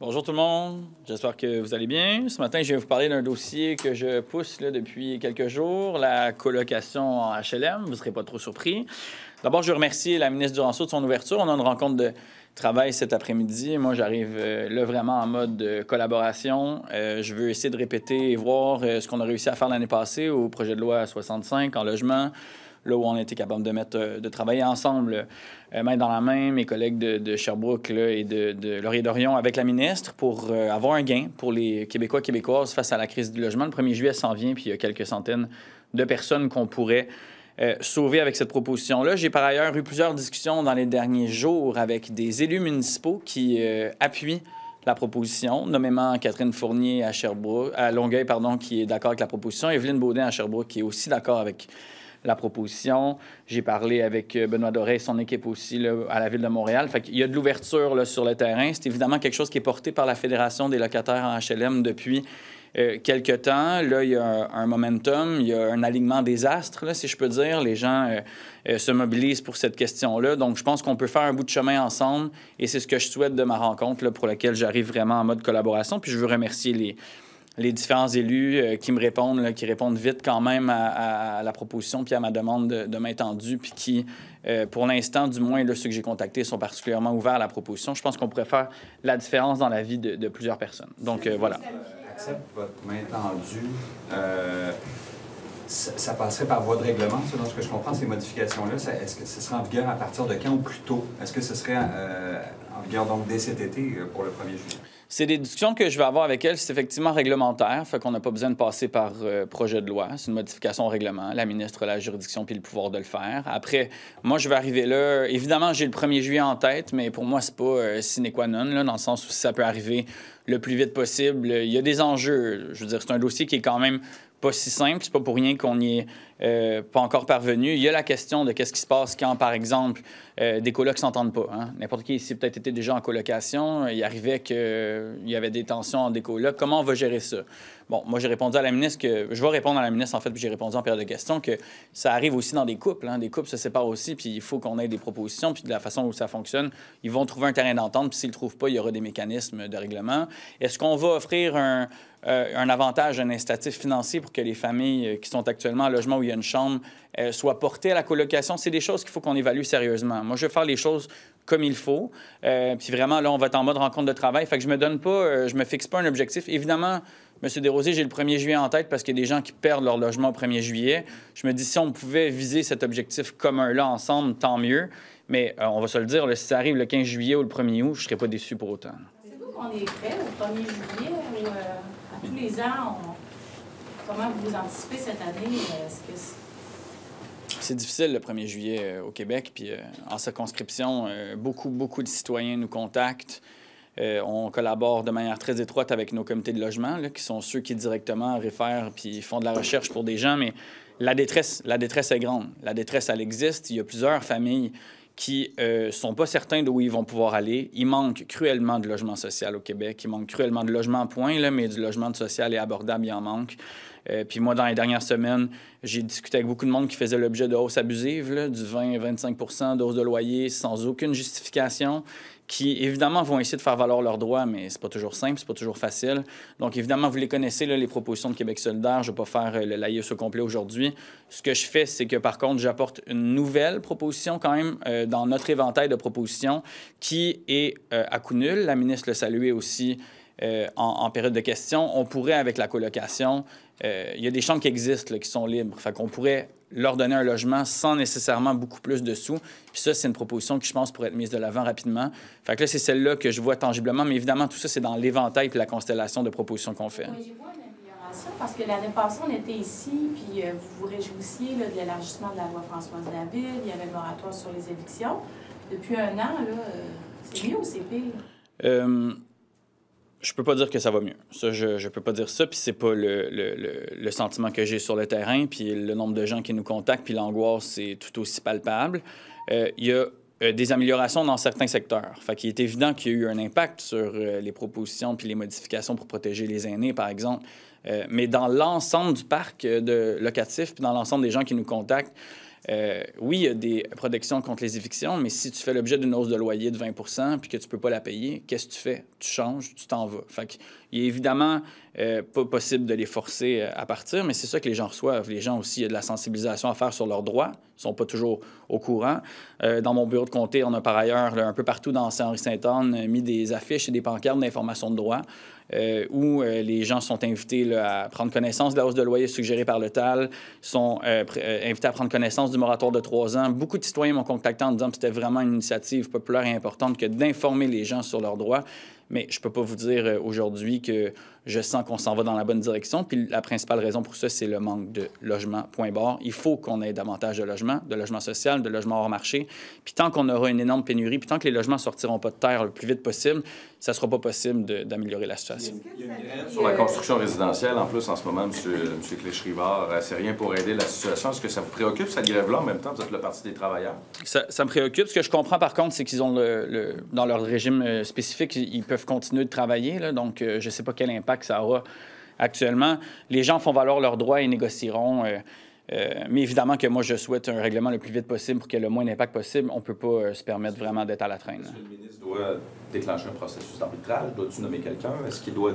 Bonjour tout le monde, j'espère que vous allez bien. Ce matin, je vais vous parler d'un dossier que je pousse depuis quelques jours, la colocation en HLM. Vous ne serez pas trop surpris. D'abord, je veux remercier la ministre Duranceau de son ouverture. On a une rencontre de travail cet après-midi. Moi, j'arrive là vraiment en mode de collaboration. Je veux essayer de répéter et voir ce qu'on a réussi à faire l'année passée au projet de loi 65 en logement, là où on a été capable de travailler ensemble, main dans la main, mes collègues de Sherbrooke là, et de Laurier-Dorion avec la ministre pour avoir un gain pour les Québécois et Québécoises face à la crise du logement. Le 1er juillet s'en vient, puis il y a quelques centaines de personnes qu'on pourrait sauver avec cette proposition-là. J'ai par ailleurs eu plusieurs discussions dans les derniers jours avec des élus municipaux qui appuient la proposition, nommément Catherine Fournier à Longueuil, qui est d'accord avec la proposition, Evelyne Baudin à Sherbrooke qui est aussi d'accord avec la proposition. J'ai parlé avec Benoît Doré et son équipe aussi là, à la Ville de Montréal. Fait qu'il y a de l'ouverture là, sur le terrain. C'est évidemment quelque chose qui est porté par la Fédération des locataires en HLM depuis quelques temps. Là, il y a un momentum, il y a un alignement des astres, là, si je peux dire. Les gens se mobilisent pour cette question-là. Donc, je pense qu'on peut faire un bout de chemin ensemble et c'est ce que je souhaite de ma rencontre là, pour laquelle j'arrive vraiment en mode collaboration. Puis je veux remercier les différents élus qui me répondent, là, qui répondent vite quand même à la proposition puis à ma demande de main tendue, puis qui, pour l'instant, du moins, là, ceux que j'ai contactés sont particulièrement ouverts à la proposition. Je pense qu'on pourrait faire la différence dans la vie de plusieurs personnes. Donc, voilà. Accepte votre main tendue. Ça passerait par voie de règlement, selon ce que je comprends, ces modifications-là. Est-ce que ce serait en vigueur à partir de quand ou plus tôt? Est-ce que ce serait en vigueur donc dès cet été pour le 1er juillet? C'est des discussions que je vais avoir avec elle. C'est effectivement réglementaire, fait qu'on n'a pas besoin de passer par projet de loi. C'est une modification au règlement. La ministre a la juridiction puis le pouvoir de le faire. Après, moi, je vais arriver là. Évidemment, j'ai le 1er juillet en tête, mais pour moi, c'est pas sine qua non, là, dans le sens où ça peut arriver le plus vite possible. Il y a des enjeux. Je veux dire, c'est un dossier qui est quand même pas si simple. C'est pas pour rien qu'on n'y est pas encore parvenu. Il y a la question de qu'est-ce qui se passe quand, par exemple, des colocs ne s'entendent pas. Hein? N'importe qui ici peut-être été déjà en colocation. Il arrivait qu'il y avait des tensions en des colocs. Comment on va gérer ça? Bon, moi, j'ai répondu à la ministre que... Je vais répondre à la ministre, en fait, puis j'ai répondu en période de questions que ça arrive aussi dans des couples. Hein? Des couples se séparent aussi, puis il faut qu'on ait des propositions, puis de la façon où ça fonctionne, ils vont trouver un terrain d'entente, puis s'ils ne le trouvent pas, il y aura des mécanismes de règlement. Est-ce qu'on va offrir un avantage, un incitatif financier pour que les familles qui sont actuellement en logement où il y a une chambre soient portées à la colocation? C'est des choses qu'il faut qu'on évalue sérieusement. Moi, je vais faire les choses comme il faut. Puis vraiment, là, on va être en mode rencontre de travail. Fait que je me fixe pas un objectif. Évidemment, M. Desrosiers, j'ai le 1er juillet en tête parce qu'il y a des gens qui perdent leur logement au 1er juillet. Je me dis, si on pouvait viser cet objectif commun-là ensemble, tant mieux. Mais on va se le dire, là, si ça arrive le 15 juillet ou le 1er août, je ne serais pas déçu pour autant. Pensez-vous qu'on est prêt au 1er juillet ou à tous les ans, comment vous anticipez cette année? C'est difficile le 1er juillet au Québec, puis en circonscription, beaucoup de citoyens nous contactent. On collabore de manière très étroite avec nos comités de logement, là, qui sont ceux qui directement réfèrent puis font de la recherche pour des gens, mais la détresse est grande. La détresse, elle existe. Il y a plusieurs familles qui ne sont pas certains d'où ils vont pouvoir aller. Il manque cruellement de logement social au Québec. Il manque cruellement de logement, point, là, mais du logement social et abordable, il en manque. Puis moi, dans les dernières semaines, j'ai discuté avec beaucoup de monde qui faisait l'objet de hausses abusives, là, du 20-25 de hausse de loyer sans aucune justification, qui, évidemment, vont essayer de faire valoir leurs droits, mais c'est pas toujours simple, c'est pas toujours facile. Donc, évidemment, vous les connaissez, là, les propositions de Québec solidaire. Je ne vais pas faire le laïus au complet aujourd'hui. Ce que je fais, c'est que, par contre, j'apporte une nouvelle proposition quand même dans notre éventail de propositions qui est à coût nul. La ministre le saluait aussi en période de questions. On pourrait, avec la colocation, il y a des chambres qui existent, là, qui sont libres. Fait qu'on pourrait leur donner un logement sans nécessairement beaucoup plus de sous. Puis ça, c'est une proposition qui, je pense, pourrait être mise de l'avant rapidement. Fait que là, c'est celle-là que je vois tangiblement. Mais évidemment, tout ça, c'est dans l'éventail et la constellation de propositions qu'on fait. Oui, j'y vois une amélioration parce que l'année passée, on était ici, puis vous vous réjouissiez là, de l'élargissement de la loi Françoise David. Il y avait le moratoire sur les évictions. Depuis un an, c'est mieux ou c'est pire? Je peux pas dire que ça va mieux. Ça, je peux pas dire ça. Puis c'est pas le sentiment que j'ai sur le terrain. Puis le nombre de gens qui nous contactent, puis l'angoisse, c'est tout aussi palpable. Il y a des améliorations dans certains secteurs. Fait qu'il est évident qu'il y a eu un impact sur les propositions puis les modifications pour protéger les aînés, par exemple. Mais dans l'ensemble du parc locatif, puis dans l'ensemble des gens qui nous contactent, Oui, il y a des protections contre les évictions, mais si tu fais l'objet d'une hausse de loyer de 20 puis que tu ne peux pas la payer, qu'est-ce que tu fais? Tu changes, tu t'en vas. Fait qu'il est évidemment pas possible de les forcer à partir, mais c'est ça que les gens reçoivent. Les gens aussi, il y a de la sensibilisation à faire sur leurs droits. Ils ne sont pas toujours au courant. Dans mon bureau de comté, on a par ailleurs, là, un peu partout dans Saint-Henri-Sainte-Anne, mis des affiches et des pancartes d'information de droit où les gens sont invités là, à prendre connaissance de la hausse de loyer suggérée par le TAL, sont invités à prendre connaissance du moratoire de 3 ans. Beaucoup de citoyens m'ont contacté en disant que c'était vraiment une initiative populaire et importante que d'informer les gens sur leurs droits. Mais je ne peux pas vous dire aujourd'hui que je sens qu'on s'en va dans la bonne direction. Puis la principale raison pour ça, c'est le manque de logement, point barre. Il faut qu'on ait davantage de logement social, de logement hors marché. Puis tant qu'on aura une énorme pénurie, puis tant que les logements ne sortiront pas de terre le plus vite possible, ça ne sera pas possible d'améliorer la situation. Il y a une grève sur la construction résidentielle, en plus, en ce moment, M. Clich-Rivard. C'est rien pour aider la situation. Est-ce que ça vous préoccupe, cette grève-là? En même temps, vous êtes le Parti des travailleurs. Ça me préoccupe. Ce que je comprends, par contre, c'est qu'ils ont dans leur régime spécifique, ils peuvent continuer de travailler. Là, donc, je ne sais pas quel impact ça aura actuellement. Les gens font valoir leurs droits et négocieront. Mais évidemment que moi, je souhaite un règlement le plus vite possible pour qu'il y ait le moins d'impact possible. On ne peut pas se permettre vraiment d'être à la traîne. Est-ce que le ministre doit déclencher un processus d'arbitrage? Doit-tu nommer quelqu'un? Est-ce qu'il doit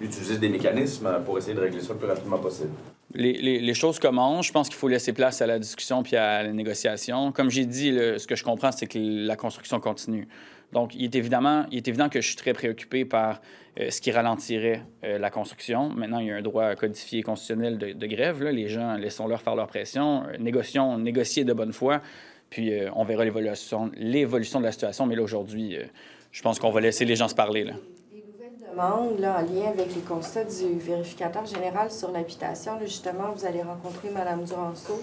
utiliser des mécanismes pour essayer de régler ça le plus rapidement possible? Les choses commencent. Je pense qu'il faut laisser place à la discussion puis à la négociation. Comme j'ai dit, ce que je comprends, c'est que la construction continue. Donc, il est évident que je suis très préoccupé par ce qui ralentirait la construction. Maintenant, il y a un droit codifié constitutionnel de grève. Là. Les gens, laissons-leur faire leur pression. Négocier de bonne foi, puis on verra l'évolution de la situation. Mais là, aujourd'hui, je pense qu'on va laisser les gens se parler. Là. Des nouvelles demandes là, en lien avec les constats du vérificateur général sur l'habitation. Justement, vous allez rencontrer Mme Duranceau.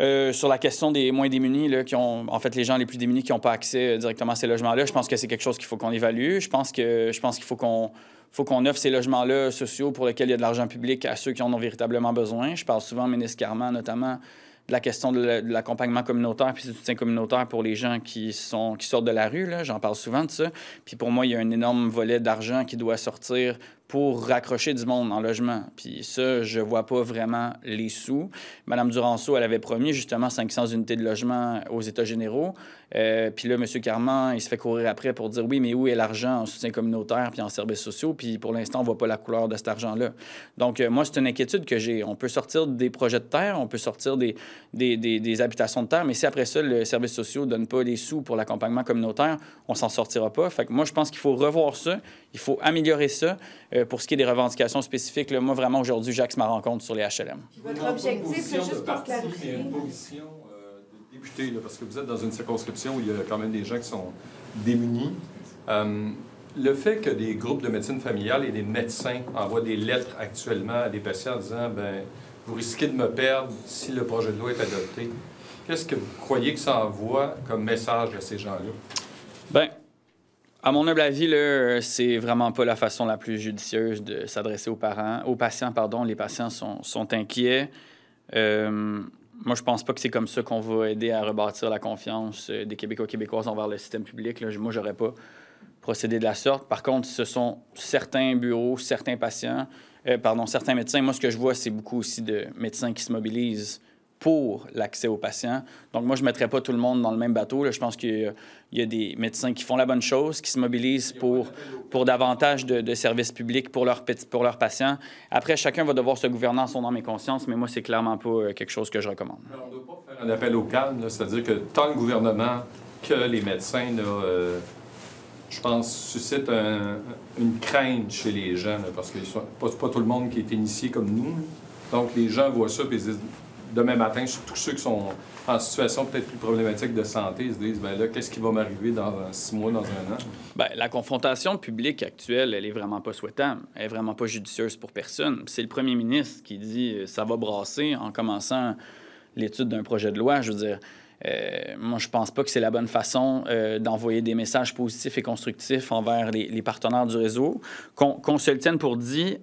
Sur la question des moins démunis, là, les gens les plus démunis qui n'ont pas accès directement à ces logements-là, je pense que c'est quelque chose qu'il faut qu'on évalue. Je pense qu'il faut qu'on offre ces logements-là sociaux pour lesquels il y a de l'argent public à ceux qui en ont véritablement besoin. Je parle souvent, ministre Carman, notamment, de la question de l'accompagnement communautaire puis du soutien communautaire pour les gens qui sortent de la rue. J'en parle souvent de ça. Puis pour moi, il y a un énorme volet d'argent qui doit sortir pour raccrocher du monde en logement. Puis ça, je vois pas vraiment les sous. Mme Duranceau, elle avait promis justement 500 unités de logement aux États généraux. Puis là, M. Carman, il se fait courir après pour dire oui, mais où est l'argent en soutien communautaire puis en services sociaux? Puis pour l'instant, on voit pas la couleur de cet argent-là. Donc, moi, c'est une inquiétude que j'ai. On peut sortir des projets de terre, on peut sortir des habitations de terre, mais si après ça, le service social ne donne pas les sous pour l'accompagnement communautaire, on s'en sortira pas. Fait que moi, je pense qu'il faut revoir ça, il faut améliorer ça. Pour ce qui est des revendications spécifiques, là, moi, vraiment, aujourd'hui, j'axe ma rencontre sur les HLM. Votre objectif, c'est juste pour clarifier. Une position de député, là, parce que vous êtes dans une circonscription où il y a quand même des gens qui sont démunis. Le fait que des groupes de médecine familiale et des médecins envoient des lettres actuellement à des patients en disant « ben vous risquez de me perdre si le projet de loi est adopté », qu'est-ce que vous croyez que ça envoie comme message à ces gens-là? Bien, à mon humble avis, là, c'est vraiment pas la façon la plus judicieuse de s'adresser aux patients. Les patients sont inquiets. Moi, je pense pas que c'est comme ça qu'on va aider à rebâtir la confiance des Québécois et Québécoises envers le système public. Là. Moi, j'aurais pas procédé de la sorte. Par contre, ce sont certains bureaux, certains médecins. Moi, ce que je vois, c'est beaucoup aussi de médecins qui se mobilisent pour l'accès aux patients. Donc, moi, je ne mettrais pas tout le monde dans le même bateau. Là. Je pense qu'il y a des médecins qui font la bonne chose, qui se mobilisent pour davantage de services publics pour leurs patients. Après, chacun va devoir se gouverner en son âme et conscience, mais moi, c'est clairement pas quelque chose que je recommande. Alors, on ne doit pas faire un appel au calme, c'est-à-dire que tant le gouvernement que les médecins, là, je pense, suscitent une crainte chez les gens, là, parce que c'est pas tout le monde qui est initié comme nous. Donc, les gens voient ça et ils se disent, demain matin, surtout ceux qui sont en situation peut-être plus problématique de santé, ils se disent, bien là, qu'est-ce qui va m'arriver dans 6 mois, dans 1 an? Bien, la confrontation publique actuelle, elle est vraiment pas souhaitable. Elle est vraiment pas judicieuse pour personne. C'est le premier ministre qui dit ça va brasser en commençant l'étude d'un projet de loi. Je veux dire, moi, je pense pas que c'est la bonne façon d'envoyer des messages positifs et constructifs envers les partenaires du réseau. Qu'on se le tienne pour dit,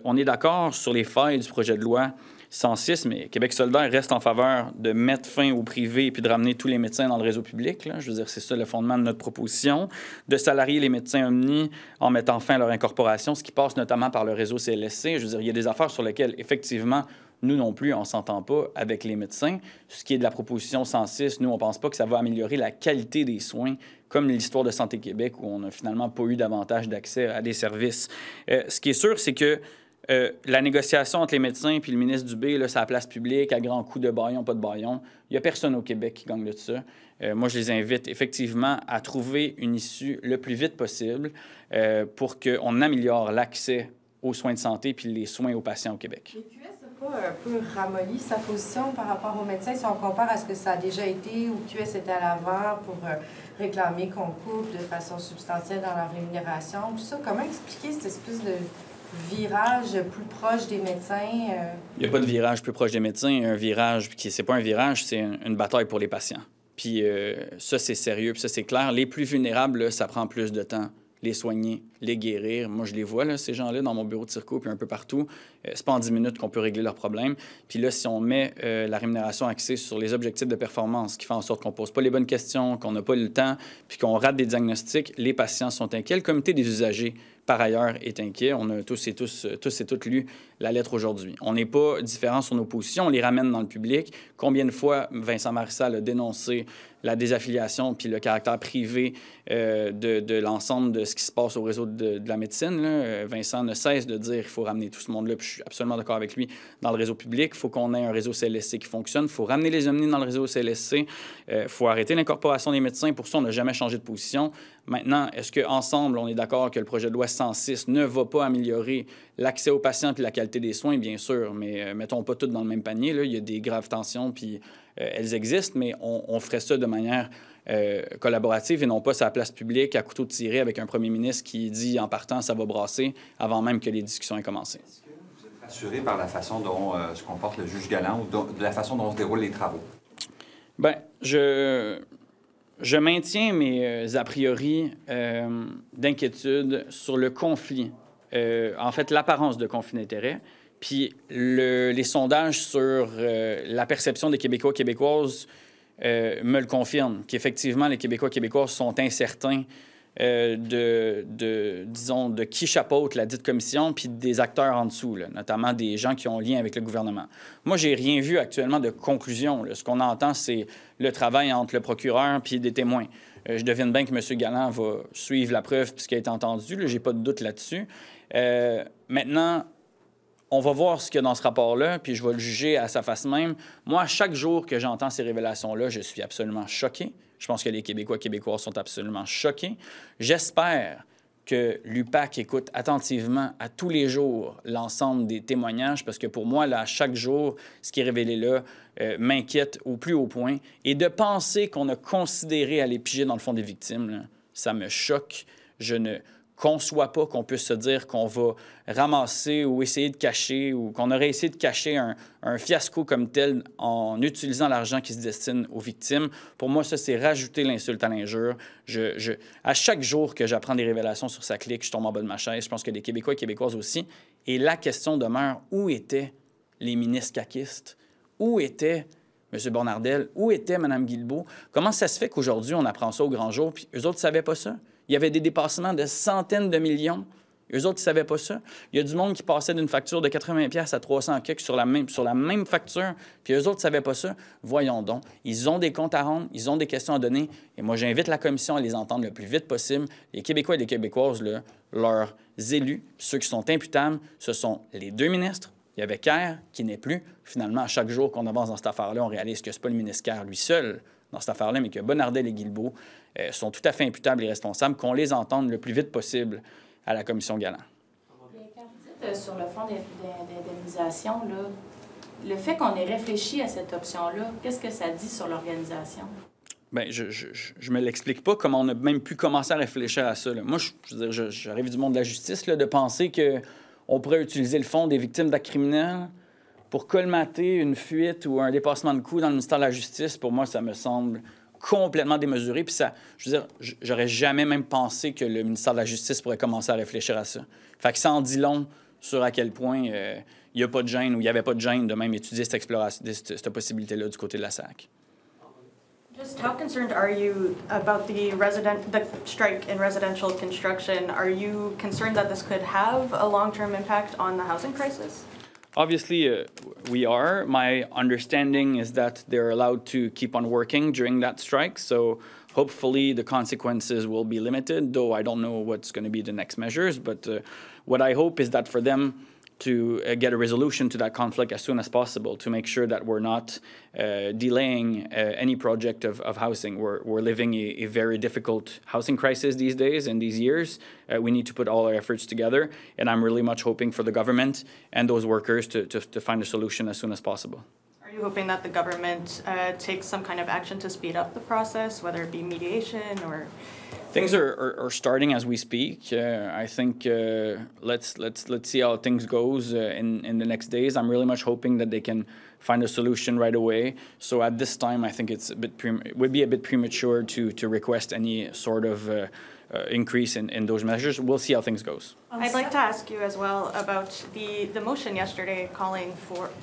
on est d'accord sur les failles du projet de loi 106, mais Québec solidaire reste en faveur de mettre fin au privé et puis de ramener tous les médecins dans le réseau public. Là. Je veux dire, c'est ça le fondement de notre proposition, de salarier les médecins omnis en mettant fin à leur incorporation, ce qui passe notamment par le réseau CLSC. Je veux dire, il y a des affaires sur lesquelles, effectivement, nous non plus, on ne s'entend pas avec les médecins. Ce qui est de la proposition 106, nous, on ne pense pas que ça va améliorer la qualité des soins, comme l'histoire de Santé Québec, où on n'a finalement pas eu davantage d'accès à des services. Ce qui est sûr, c'est que la négociation entre les médecins et le ministre Dubé, là, c'est à la place publique, à grands coups de bâillon, pas de bâillon. Il n'y a personne au Québec qui gagne de ça. Moi, je les invite effectivement à trouver une issue le plus vite possible pour qu'on améliore l'accès aux soins de santé puis les soins aux patients au Québec. Les QS n'a pas un peu ramolli sa position par rapport aux médecins si on compare à ce que ça a déjà été, où QS était à l'avant pour réclamer qu'on coupe de façon substantielle dans leur rémunération. Tout ça, comment expliquer cette espèce de virage plus proche des médecins? Il n'y a pas de virage plus proche des médecins. Un virage, qui c'est pas un virage, c'est une bataille pour les patients. Puis ça, c'est sérieux, puis ça, c'est clair. Les plus vulnérables, là, ça prend plus de temps. Les soigner, les guérir. Moi, je les vois, là, ces gens-là, dans mon bureau de circo, puis un peu partout. C'est pas en 10 minutes qu'on peut régler leurs problèmes. Puis là, si on met la rémunération axée sur les objectifs de performance, qui fait en sorte qu'on pose pas les bonnes questions, qu'on n'a pas le temps, puis qu'on rate des diagnostics, les patients sont inquiets. Le comité des usagers, par ailleurs, est inquiet. On a tous et toutes lu la lettre aujourd'hui. On n'est pas différents sur nos positions, on les ramène dans le public. Combien de fois Vincent Marissal a dénoncé la désaffiliation puis le caractère privé de l'ensemble de ce qui se passe au réseau de la médecine, là. Vincent ne cesse de dire qu'il faut ramener tout ce monde-là, puis je suis absolument d'accord avec lui, dans le réseau public. Il faut qu'on ait un réseau CLSC qui fonctionne. Il faut ramener les omnis dans le réseau CLSC. Il faut arrêter l'incorporation des médecins. Pour ça, on n'a jamais changé de position. Maintenant, est-ce qu'ensemble, on est d'accord que le projet de loi 106 ne va pas améliorer l'accès aux patients puis la qualité des soins? Bien sûr, mais mettons pas tout dans le même panier, là. Il y a des graves tensions, puis elles existent, mais on ferait ça de manière collaborative et non pas sur la place publique à couteau tiré avec un premier ministre qui dit en partant ça va brasser avant même que les discussions aient commencé. Est-ce que vous êtes rassuré par la façon dont se comporte le juge Galland ou de la façon dont se déroulent les travaux? Bien, je maintiens mes a priori d'inquiétude sur le conflit, en fait l'apparence de conflit d'intérêts, puis les sondages sur la perception des Québécois et Québécoises me le confirment, qu'effectivement les Québécois et Québécoises sont incertains disons, de qui chapeaute la dite commission, puis des acteurs en dessous, là, notamment des gens qui ont lien avec le gouvernement. Moi, j'ai rien vu actuellement de conclusion, là. Ce qu'on entend, c'est le travail entre le procureur puis des témoins. Je devine bien que M. Galland va suivre la preuve puis ce qui a été entendu. Je n'ai pas de doute là-dessus. Maintenant, on va voir ce qu'il y a dans ce rapport-là, puis je vais le juger à sa face même. Moi, chaque jour que j'entends ces révélations-là, je suis absolument choqué. Je pense que les Québécois et Québécoises sont absolument choqués. J'espère que l'UPAC écoute attentivement à tous les jours l'ensemble des témoignages, parce que pour moi, là, chaque jour, ce qui est révélé là m'inquiète au plus haut point. Et de penser qu'on a considéré aller piger dans le fond des victimes, là, ça me choque. Je ne conçoit pas qu'on puisse se dire qu'on va ramasser ou essayer de cacher ou qu'on aurait essayé de cacher un fiasco comme tel en utilisant l'argent qui se destine aux victimes. Pour moi, ça, c'est rajouter l'insulte à l'injure. À chaque jour que j'apprends des révélations sur sa clique, je tombe en bas de ma chaise. Je pense que les Québécois et Québécoises aussi. Et la question demeure, où étaient les ministres caquistes? Où était M. Bonnardel? Où était Mme Guilbeault? Comment ça se fait qu'aujourd'hui, on apprend ça au grand jour, puis eux autres ne savaient pas ça? Il y avait des dépassements de centaines de millions. Eux autres, ils ne savaient pas ça. Il y a du monde qui passait d'une facture de 80$ à 300 quelques sur la même facture, puis eux autres ne savaient pas ça. Voyons donc. Ils ont des comptes à rendre, ils ont des questions à donner. Et moi, j'invite la commission à les entendre le plus vite possible. Les Québécois et les Québécoises, là, leurs élus, ceux qui sont imputables, ce sont les deux ministres. Il y avait Kerr, qui n'est plus. Finalement, à chaque jour qu'on avance dans cette affaire-là, on réalise que ce n'est pas le ministre Kerr lui seul dans cette affaire-là, mais que Bonnardel et Guilbeault sont tout à fait imputables et responsables, qu'on les entende le plus vite possible à la commission Galland. Quand vous dites sur le fonds d'indemnisation, le fait qu'on ait réfléchi à cette option-là, qu'est-ce que ça dit sur l'organisation? Bien, je me l'explique pas comment on a même pu commencer à réfléchir à ça, là. Moi, j'arrive du monde de la justice, là, de penser qu'on pourrait utiliser le fonds des victimes d'actes criminels pour colmater une fuite ou un dépassement de coûts dans le ministère de la Justice. Pour moi, ça me semble complètement démesuré. Puis ça, je veux dire, j'aurais jamais même pensé que le ministère de la Justice pourrait commencer à réfléchir à ça. Fait que ça en dit long sur à quel point il n'y a pas de gêne ou il n'y avait pas de gêne de même étudier cette possibilité-là du côté de la SAC. Just how concerned are you about the strike in residential construction? Are you concerned that this could have a long-term impact on the housing crisis? Obviously, we are. My understanding is that they're allowed to keep on working during that strike, so hopefully the consequences will be limited, though I don't know what's going to be the next measures. But what I hope is that for them to get a resolution to that conflict as soon as possible, to make sure that we're not delaying any project of housing. We're living a very difficult housing crisis these days and these years. We need to put all our efforts together, and I'm really much hoping for the government and those workers to find a solution as soon as possible. Are you hoping that the government takes some kind of action to speed up the process, whether it be mediation or? Things are starting as we speak. I think let's see how things goes in the next days. I'm really much hoping that they can find a solution right away. So at this time, I think it's a bit it would be a bit premature to request any sort of increase in those measures. We'll see how things goes. I'd like to ask you as well about the motion yesterday calling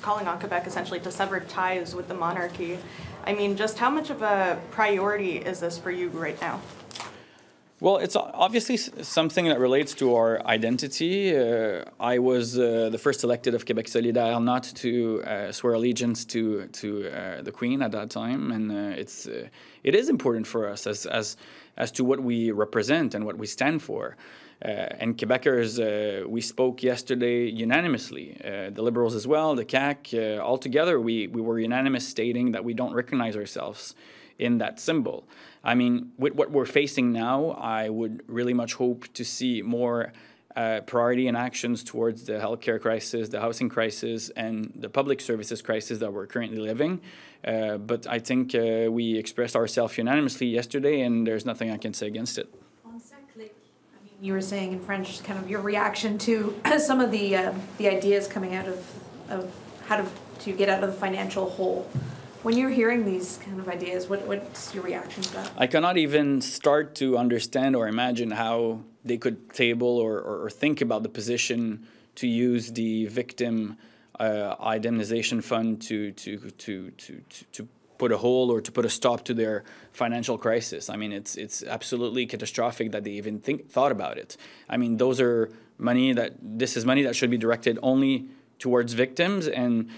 on Quebec essentially to sever ties with the monarchy. I mean, just how much of a priority is this for you right now? Well, it's obviously something that relates to our identity. I was the first elected of Québec Solidaire not to swear allegiance to the Queen at that time, and it is important for us as to what we represent and what we stand for. And Quebecers, we spoke yesterday unanimously, the Liberals as well, the CAQ, all together, we were unanimous stating that we don't recognize ourselves in that symbol. I mean, with what we're facing now, I would really much hope to see more priority and actions towards the healthcare crisis, the housing crisis, and the public services crisis that we're currently living. But I think we expressed ourselves unanimously yesterday, and there's nothing I can say against it. You were saying in French, kind of your reaction to some of the ideas coming out of how to get out of the financial hole. When you're hearing these kind of ideas, what's your reaction to that? I cannot even start to understand or imagine how they could table or think about the position to use the victim indemnization fund to put a hold or to put a stop to their financial crisis. I mean, it's absolutely catastrophic that they even thought about it. I mean, this is money that should be directed only towards victims, and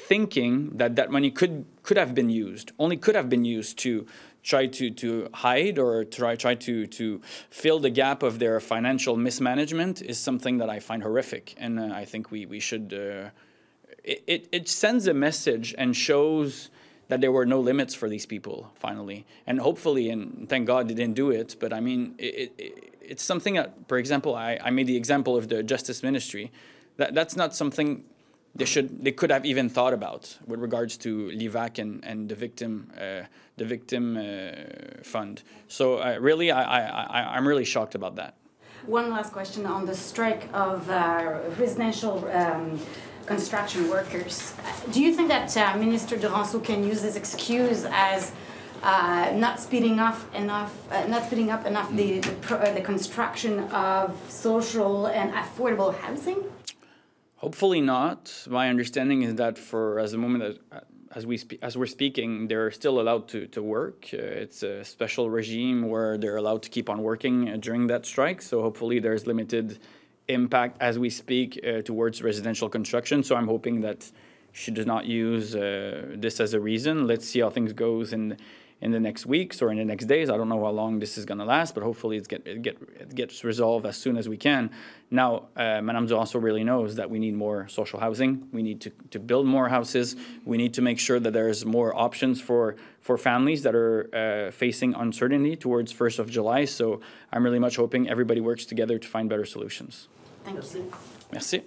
thinking that money could have been used to try to hide or try to fill the gap of their financial mismanagement is something that I find horrific, and I think we should. It sends a message and shows that there were no limits for these people finally, and hopefully, and thank God they didn't do it. But I mean, it's something that, for example, I made the example of the Justice Ministry. That's not something they could have even thought about with regards to l'IVAC and the victim fund. So really, I'm really shocked about that. One last question on the strike of residential construction workers. Do you think that Minister Duranceau can use this excuse as not speeding up enough the construction of social and affordable housing? Hopefully not. My understanding is that as we're speaking, they're still allowed to work. It's a special regime where they're allowed to keep on working during that strike. So hopefully there's limited impact as we speak towards residential construction. So I'm hoping that she does not use this as a reason. Let's see how things goes in the next weeks or in the next days. I don't know how long this is going to last, but hopefully it gets resolved as soon as we can. Now, Madame Duranceau really knows that we need more social housing. We need to build more houses. We need to make sure that there's more options for families that are facing uncertainty towards 1st of July. So I'm really much hoping everybody works together to find better solutions. Thank you. Merci.